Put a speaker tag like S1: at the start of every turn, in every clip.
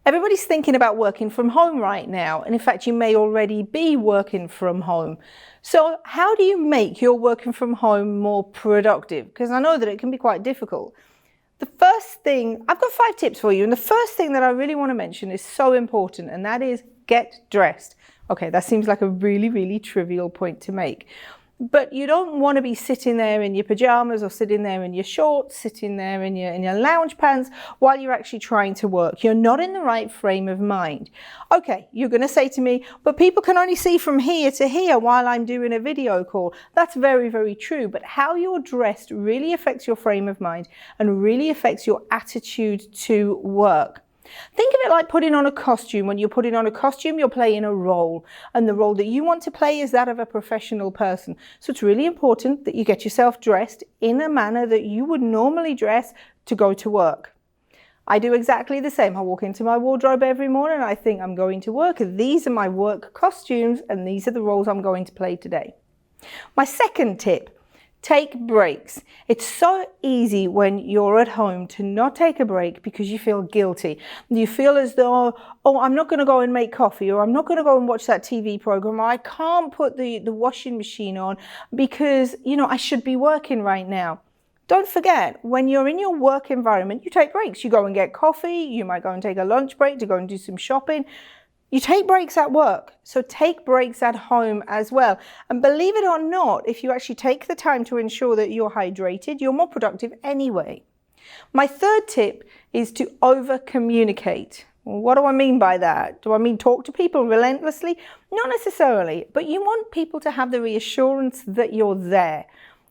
S1: Everybody's thinking about working from home right now, and in fact you may already be working from home. So how do you make your working from home more productive? Because I know that it can be quite difficult. The first thing, I've got 5 tips for you, and the first thing that I really want to mention is so important, and that is get dressed. Okay, that seems like a really trivial point to make. But you don't want to be sitting there in your pajamas or sitting there in your shorts, sitting there in your lounge pants while you're actually trying to work. You're not in the right frame of mind. Okay, you're going to say to me, but people can only see from here to here while I'm doing a video call. That's very true. But how you're dressed really affects your frame of mind and really affects your attitude to work. Think of it like putting on a costume. When you're putting on a costume, you're playing a role, and the role that you want to play is that of a professional person. So it's really important that you get yourself dressed in a manner that you would normally dress to go to work. I do exactly the same. I walk into my wardrobe every morning and I think I'm going to work. These are my work costumes and these are the roles I'm going to play today. My second tip. Take breaks. It's so easy when you're at home to not take a break because you feel guilty. You feel as though, oh, I'm not going to go and make coffee, or I'm not going to go and watch that TV program, or I can't put the washing machine on because, I should be working right now. Don't forget, when you're in your work environment, you take breaks. You go and get coffee. You might go and take a lunch break to go and do some shopping. You take breaks at work, so take breaks at home as well. And believe it or not, if you actually take the time to ensure that you're hydrated, you're more productive anyway. My third tip is to over-communicate. What do I mean by that? Do I mean talk to people relentlessly? Not necessarily, but you want people to have the reassurance that you're there.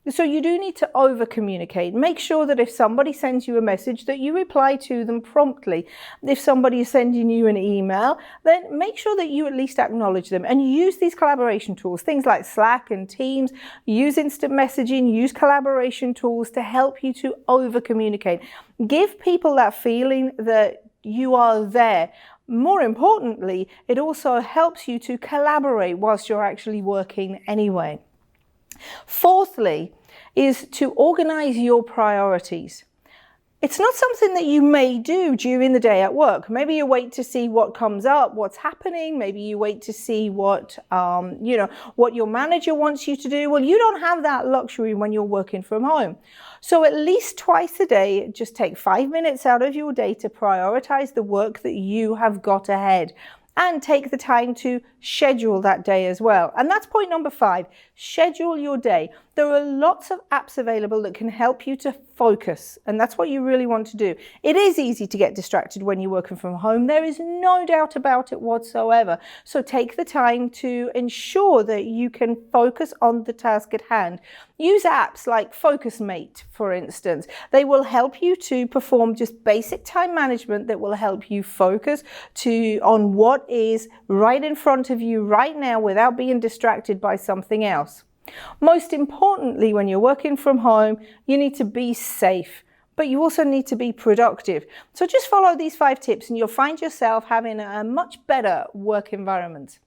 S1: So you do need to over-communicate. Make sure that if somebody sends you a message that you reply to them promptly. If somebody is sending you an email, then make sure that you at least acknowledge them and use these collaboration tools, things like Slack and Teams. Use instant messaging, use collaboration tools to help you to over-communicate. Give people that feeling that you are there. More importantly, it also helps you to collaborate whilst you're actually working anyway. Fourthly, is to organize your priorities. It's not something that you may do during the day at work. Maybe you wait to see what comes up, what's happening. Maybe you wait to see what your manager wants you to do. Well, you don't have that luxury when you're working from home. So at least twice a day, just take 5 minutes out of your day to prioritize the work that you have got ahead. And take the time to schedule that day as well. And that's point number 5, schedule your day. There are lots of apps available that can help you to focus, and that's what you really want to do. It is easy to get distracted when you're working from home. There is no doubt about it whatsoever. So take the time to ensure that you can focus on the task at hand. Use apps like FocusMate, for instance. They will help you to perform just basic time management that will help you focus on what is right in front of you right now without being distracted by something else. Most importantly, when you're working from home, you need to be safe, but you also need to be productive. So just follow these 5 tips and you'll find yourself having a much better work environment.